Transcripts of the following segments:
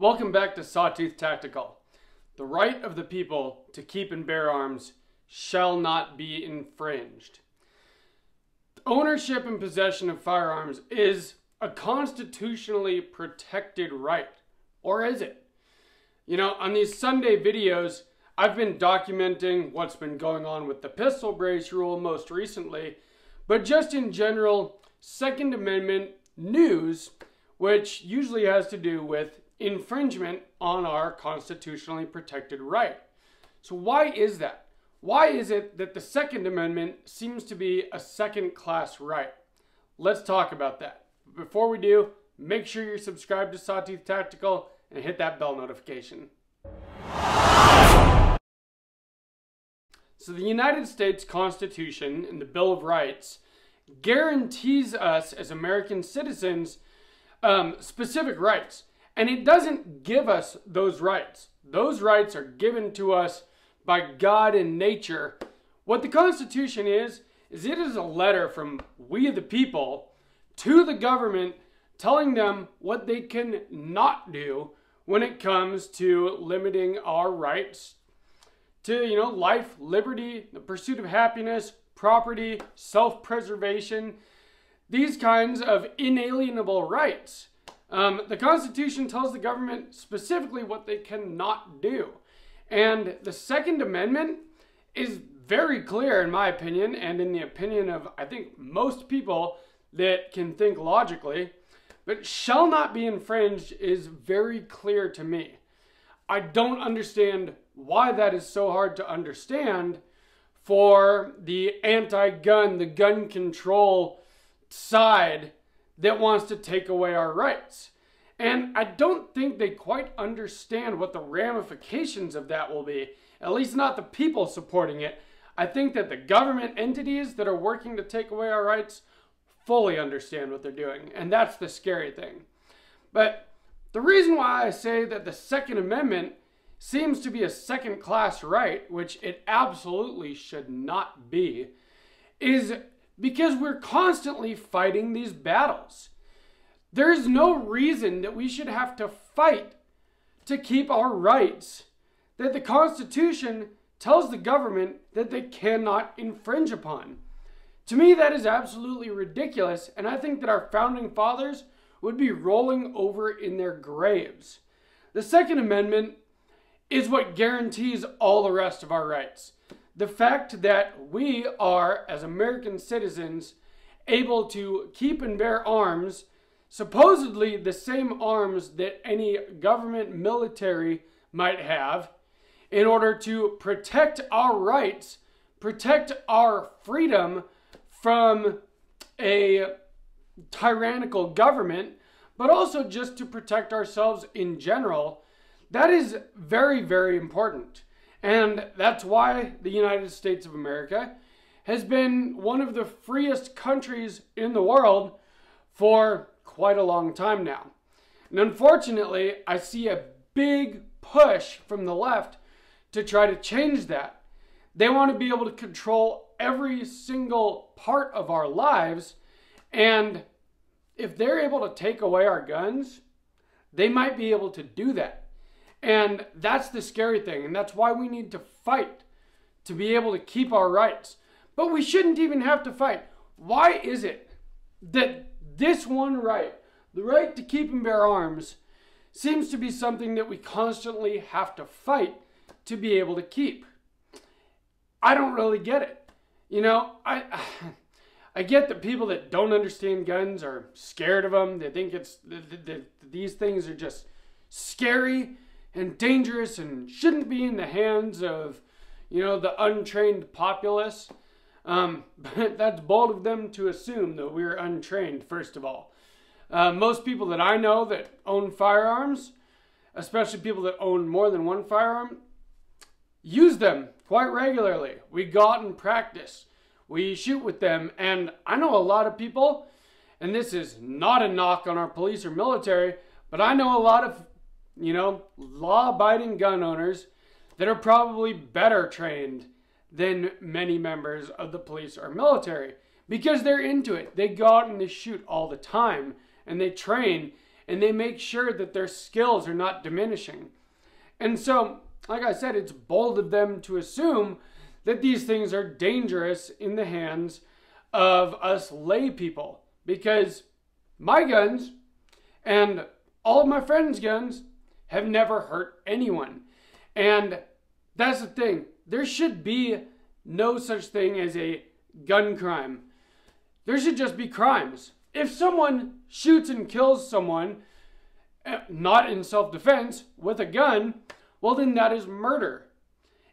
Welcome back to Sawtooth Tactical. The right of the people to keep and bear arms shall not be infringed. Ownership and possession of firearms is a constitutionally protected right. Or is it? You know, on these Sunday videos, I've been documenting what's been going on with the pistol brace rule most recently, but just in general, Second Amendment news, which usually has to do with infringement on our constitutionally protected right. So why is that? Why is it that the Second Amendment seems to be a second-class right? Let's talk about that. Before we do, make sure you're subscribed to Sawtooth Tactical and hit that bell notification. So the United States Constitution and the Bill of Rights guarantees us as American citizens specific rights. And it doesn't give us those rights. Those rights are given to us by God and nature. What the Constitution is it is a letter from we the people to the government telling them what they can not do when it comes to limiting our rights to, life, liberty, the pursuit of happiness, property, self-preservation, these kinds of inalienable rights. The Constitution tells the government specifically what they cannot do. And the Second Amendment is very clear, in my opinion, and in the opinion of, I think, most people that can think logically, but shall not be infringed is very clear to me. I don't understand why that is so hard to understand for the anti-gun, the gun control side that wants to take away our rights. And I don't think they quite understand what the ramifications of that will be, at least not the people supporting it. I think that the government entities that are working to take away our rights fully understand what they're doing, and that's the scary thing. But the reason why I say that the Second Amendment seems to be a second-class right, which it absolutely should not be, is because we're constantly fighting these battles. There's no reason that we should have to fight to keep our rights that the Constitution tells the government that they cannot infringe upon. To me, that is absolutely ridiculous, and I think that our founding fathers would be rolling over in their graves. The Second Amendment is what guarantees all the rest of our rights. The fact that we are, as American citizens, able to keep and bear arms, supposedly the same arms that any government military might have, in order to protect our rights, protect our freedom from a tyrannical government, but also just to protect ourselves in general. That is very, very important. And that's why the United States of America has been one of the freest countries in the world for quite a long time now. And unfortunately, I see a big push from the left to try to change that. They want to be able to control every single part of our lives, and if they're able to take away our guns, they might be able to do that. And that's the scary thing, and that's why we need to fight to be able to keep our rights. But we shouldn't even have to fight. Why is it that this one right, the right to keep and bear arms, seems to be something that we constantly have to fight to be able to keep? I don't really get it. I get that people that don't understand guns are scared of them. They think these things are just scary and dangerous and shouldn't be in the hands of, the untrained populace. But that's bold of them to assume that we're untrained, first of all. Most people that I know that own firearms, especially people that own more than one firearm, use them quite regularly. We go out and practice. We shoot with them. And I know a lot of people, and this is not a knock on our police or military, but I know a lot of law-abiding gun owners that are probably better trained than many members of the police or military because they're into it. They go out and they shoot all the time and they train and they make sure that their skills are not diminishing. And so, like I said, it's bold of them to assume that these things are dangerous in the hands of us lay people, because my guns and all of my friends' guns have never hurt anyone. And that's the thing. There should be no such thing as a gun crime. There should just be crimes. If someone shoots and kills someone, not in self-defense, with a gun, well, then that is murder.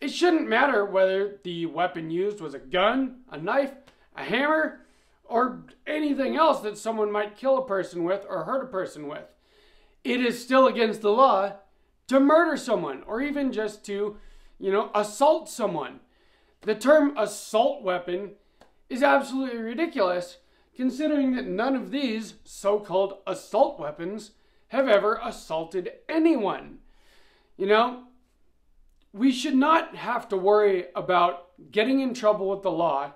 It shouldn't matter whether the weapon used was a gun, a knife, a hammer, or anything else that someone might kill a person with or hurt a person with. It is still against the law to murder someone, or even just to, assault someone. The term assault weapon is absolutely ridiculous, considering that none of these so-called assault weapons have ever assaulted anyone. We should not have to worry about getting in trouble with the law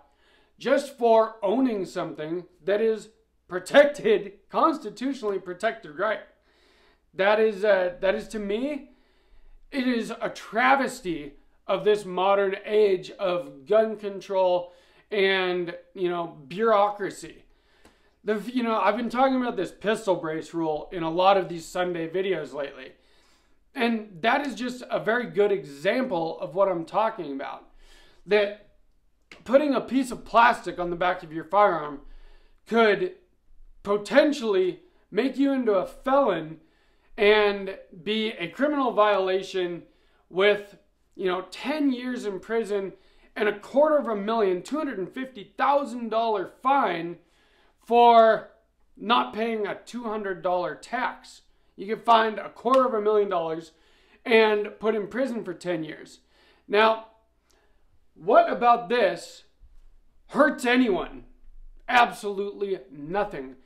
just for owning something that is protected, constitutionally protected right. That is to me, it is a travesty of this modern age of gun control and, bureaucracy. I've been talking about this pistol brace rule in a lot of these Sunday videos lately. And that is just a very good example of what I'm talking about. That putting a piece of plastic on the back of your firearm could potentially make you into a felon and be a criminal violation with, 10 years in prison and $250,000, $250,000 fine for not paying a $200 tax. You get fined $250,000 and put in prison for 10 years. Now, what about this hurts anyone? Absolutely nothing.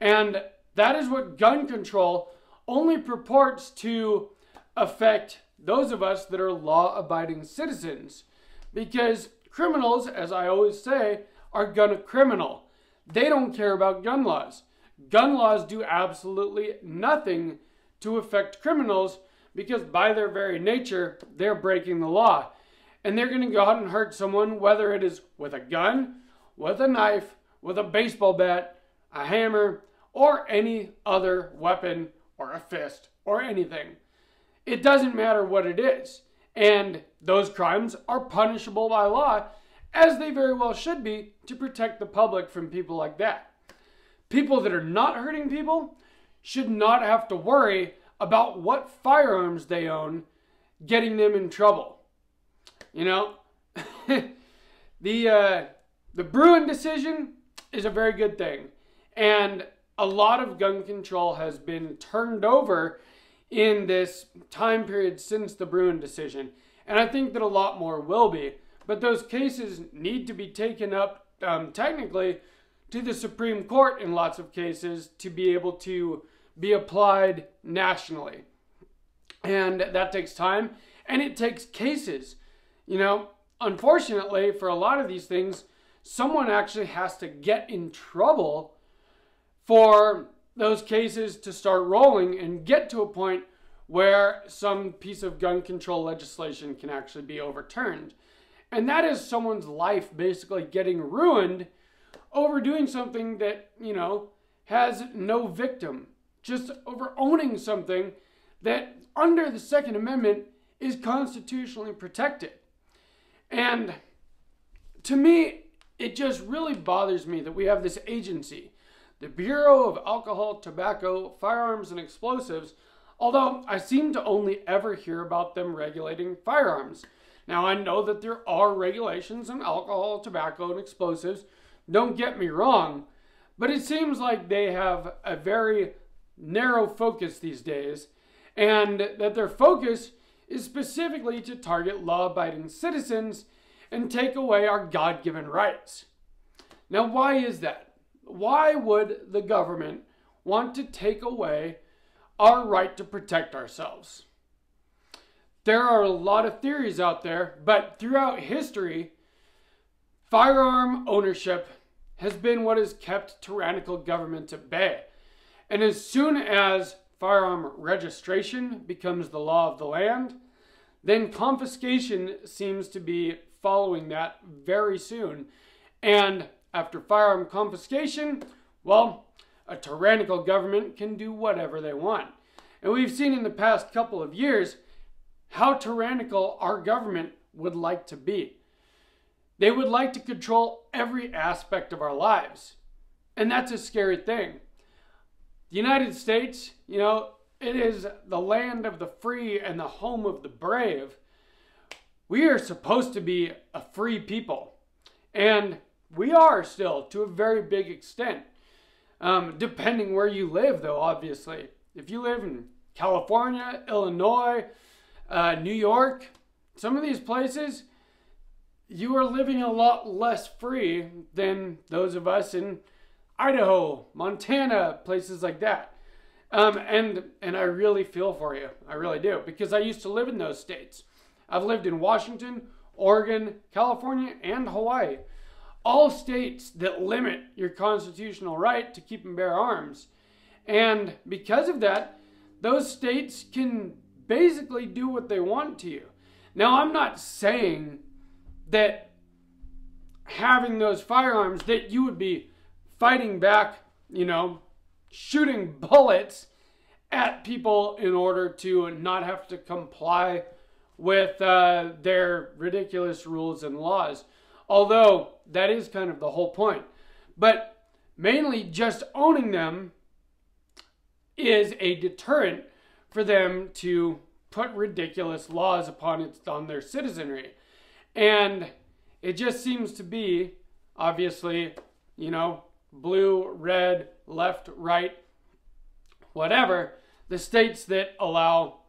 And that is what gun control only purports to affect those of us that are law-abiding citizens. Because criminals, as I always say, are gun criminal. They don't care about gun laws. Gun laws do absolutely nothing to affect criminals because by their very nature, they're breaking the law. And they're going to go out and hurt someone, whether it is with a gun, with a knife, with a baseball bat, a hammer, or any other weapon or a fist or anything. It doesn't matter what it is. And those crimes are punishable by law, as they very well should be, to protect the public from people like that. People that are not hurting people should not have to worry about what firearms they own getting them in trouble. The Bruen decision is a very good thing. And a lot of gun control has been turned over in this time period since the Bruen decision. And I think that a lot more will be. But those cases need to be taken up technically to the Supreme Court in lots of cases to be able to be applied nationally. And that takes time and it takes cases. Unfortunately, for a lot of these things, someone actually has to get in trouble for those cases to start rolling and get to a point where some piece of gun control legislation can actually be overturned. And that is someone's life basically getting ruined over doing something that, has no victim. Just over owning something that under the Second Amendment is constitutionally protected. And to me, it just really bothers me that we have this agency, the Bureau of Alcohol, Tobacco, Firearms, and Explosives, although I seem to only ever hear about them regulating firearms. Now, I know that there are regulations on alcohol, tobacco, and explosives. Don't get me wrong, but it seems like they have a very narrow focus these days, and that their focus is specifically to target law-abiding citizens and take away our God-given rights. Now, why is that? Why would the government want to take away our right to protect ourselves? There are a lot of theories out there, but throughout history, firearm ownership has been what has kept tyrannical governments at bay. And as soon as firearm registration becomes the law of the land, then confiscation seems to be following that very soon. And after firearm confiscation, well, a tyrannical government can do whatever they want. And we've seen in the past couple of years how tyrannical our government would like to be. They would like to control every aspect of our lives. And that's a scary thing. The United States, it is the land of the free and the home of the brave. We are supposed to be a free people. And we are still, to a very big extent. Depending where you live, though, obviously. If you live in California, Illinois, New York, some of these places, you are living a lot less free than those of us in Idaho, Montana, places like that. And I really feel for you. I really do. Because I used to live in those states. I've lived in Washington, Oregon, California, and Hawaii. All states that limit your constitutional right to keep and bear arms. And because of that, those states can basically do what they want to you. Now, I'm not saying that having those firearms, that you would be fighting back, shooting bullets at people in order to not have to comply with their ridiculous rules and laws. Although that is kind of the whole point. But mainly just owning them is a deterrent for them to put ridiculous laws on their citizenry. And it just seems to be, obviously, blue, red, left, right, whatever, the states that allow,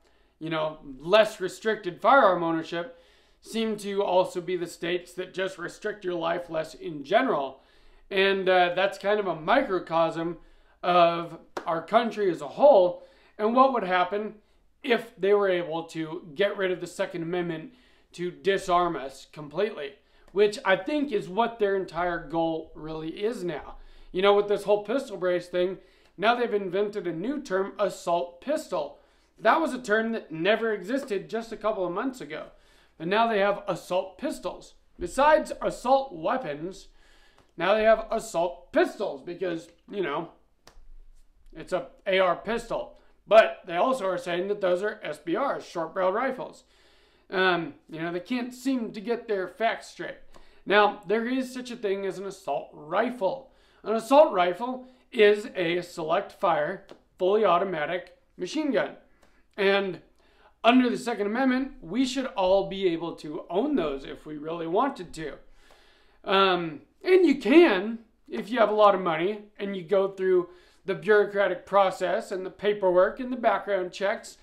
less restricted firearm ownership seem to also be the states that just restrict your life less in general. And that's kind of a microcosm of our country as a whole and what would happen if they were able to get rid of the Second Amendment to disarm us completely, which I think is what their entire goal really is now. With this whole pistol brace thing, now they've invented a new term, assault pistol. That was a term that never existed just a couple of months ago. And now they have assault pistols. Besides assault weapons, now they have assault pistols because, it's a AR pistol. But they also are saying that those are SBRs, short-barreled rifles. They can't seem to get their facts straight. Now, there is such a thing as an assault rifle. An assault rifle is a select fire, fully automatic machine gun. And under the Second Amendment, we should all be able to own those if we really wanted to. And you can, if you have a lot of money and you go through the bureaucratic process and the paperwork and the background checks,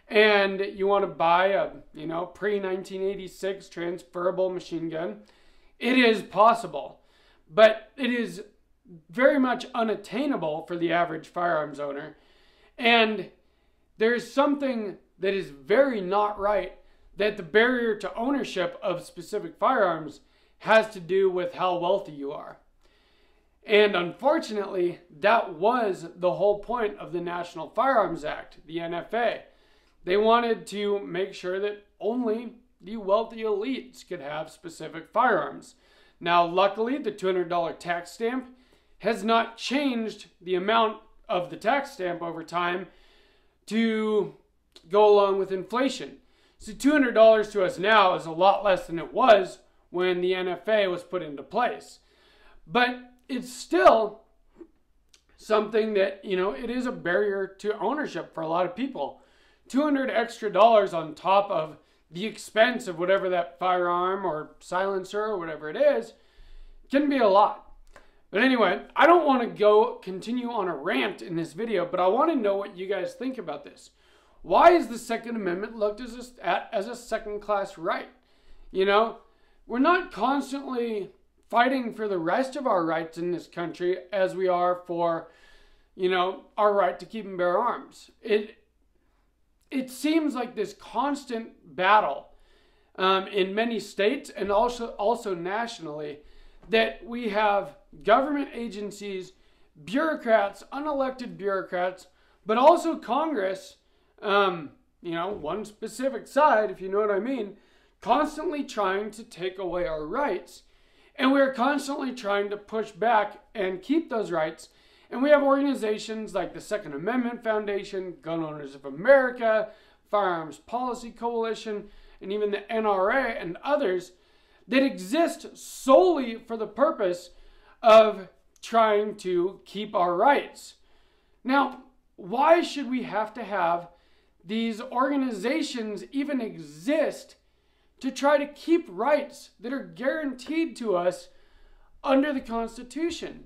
and you want to buy a, pre-1986 transferable machine gun, it is possible. But it is very much unattainable for the average firearms owner. And there is something that is very not right, that the barrier to ownership of specific firearms has to do with how wealthy you are. And unfortunately, that was the whole point of the National Firearms Act, the NFA. They wanted to make sure that only the wealthy elites could have specific firearms. Now, luckily, the $200 tax stamp has not changed the amount of the tax stamp over time to go along with inflation. So $200 to us now is a lot less than it was when the NFA was put into place. But it's still something that, it is a barrier to ownership for a lot of people. $200 extra on top of the expense of whatever that firearm or silencer or whatever it is can be a lot. But anyway, I don't want to continue on a rant in this video, but I want to know what you guys think about this. Why is the Second Amendment looked as a second-class right? We're not constantly fighting for the rest of our rights in this country as we are for, our right to keep and bear arms. It seems like this constant battle in many states and also nationally, that we have government agencies bureaucrats, unelected bureaucrats, but also Congress, one specific side, if you know what I mean, constantly trying to take away our rights. And we're constantly trying to push back and keep those rights. And we have organizations like the Second Amendment Foundation, Gun Owners of America, Firearms Policy Coalition, and even the NRA and others that exist solely for the purpose of trying to keep our rights. Now, why should we have to have these organizations even exist to try to keep rights that are guaranteed to us under the Constitution?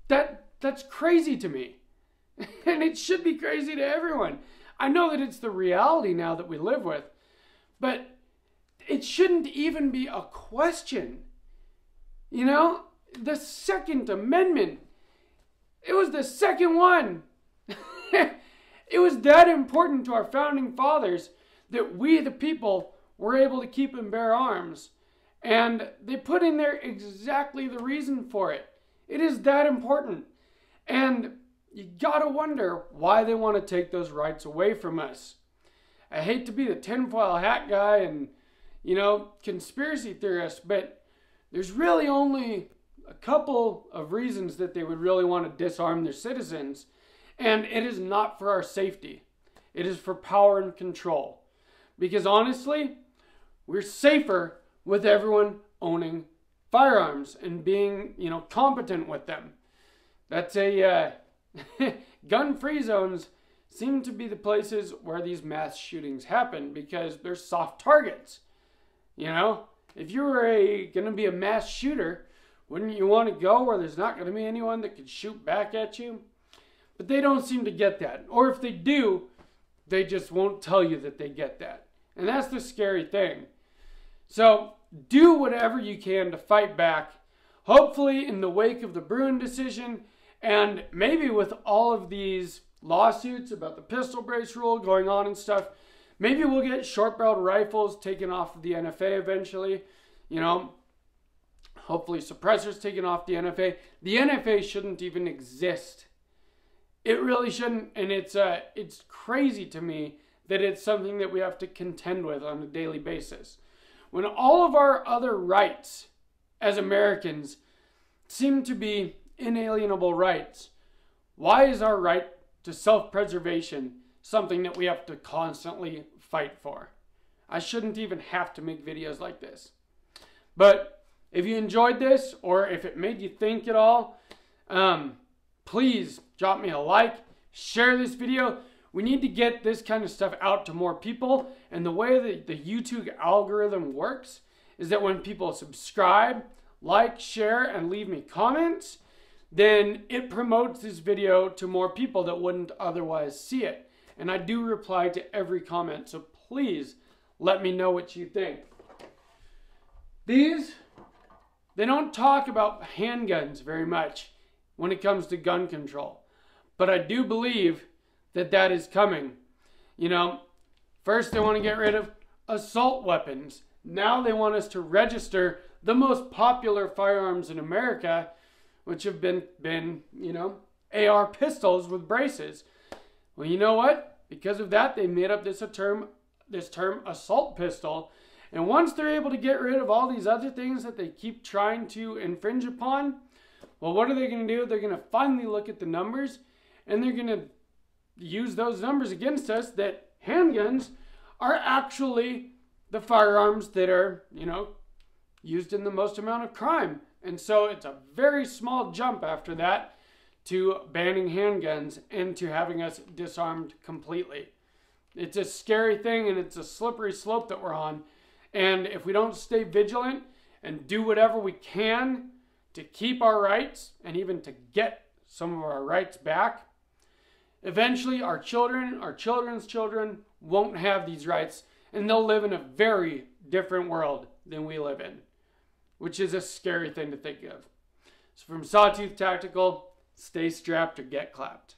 That's crazy to me. And it should be crazy to everyone. I know that it's the reality now that we live with, but it shouldn't even be a question. You know, the Second Amendment, it was the second one. It was that important to our founding fathers that we, the people, were able to keep and bear arms. And they put in there exactly the reason for it. It is that important. And you gotta wonder why they want to take those rights away from us. I hate to be the tinfoil hat guy and, conspiracy theorist, but there's really only a couple of reasons that they would really want to disarm their citizens. And it is not for our safety. It is for power and control. Because honestly, we're safer with everyone owning firearms and being, competent with them. That's gun-free zones seem to be the places where these mass shootings happen because they're soft targets. If you were going to be a mass shooter, wouldn't you want to go where there's not going to be anyone that could shoot back at you? But they don't seem to get that. Or if they do, they just won't tell you that they get that. And that's the scary thing. So do whatever you can to fight back. Hopefully in the wake of the Bruen decision, and maybe with all of these lawsuits about the pistol brace rule going on and stuff, maybe we'll get short-barreled rifles taken off of the NFA eventually. Hopefully suppressors taken off the NFA. The NFA shouldn't even exist. It really shouldn't, and it's crazy to me that it's something that we have to contend with on a daily basis. When all of our other rights as Americans seem to be inalienable rights, why is our right to self-preservation something that we have to constantly fight for? I shouldn't even have to make videos like this. But if you enjoyed this, or if it made you think at all, please drop me a like, share this video. We need to get this kind of stuff out to more people. And the way that the YouTube algorithm works is that when people subscribe, like, share, and leave me comments, then it promotes this video to more people that wouldn't otherwise see it. And I do reply to every comment, so please let me know what you think. They don't talk about handguns very much when it comes to gun control. But I do believe that that is coming. First they want to get rid of assault weapons. Now they want us to register the most popular firearms in America, which have been AR pistols with braces. Well, you know what? Because of that, they made up this term assault pistol. And once they're able to get rid of all these other things that they keep trying to infringe upon, well, what are they going to do? They're going to finally look at the numbers, and they're going to use those numbers against us that handguns are actually the firearms that are, used in the most amount of crime. And so it's a very small jump after that to banning handguns and to having us disarmed completely. It's a scary thing, and it's a slippery slope that we're on. And if we don't stay vigilant and do whatever we can to keep our rights and even to get some of our rights back, eventually our children, our children's children won't have these rights, and they'll live in a very different world than we live in, which is a scary thing to think of. So from Sawtooth Tactical, stay strapped or get clapped.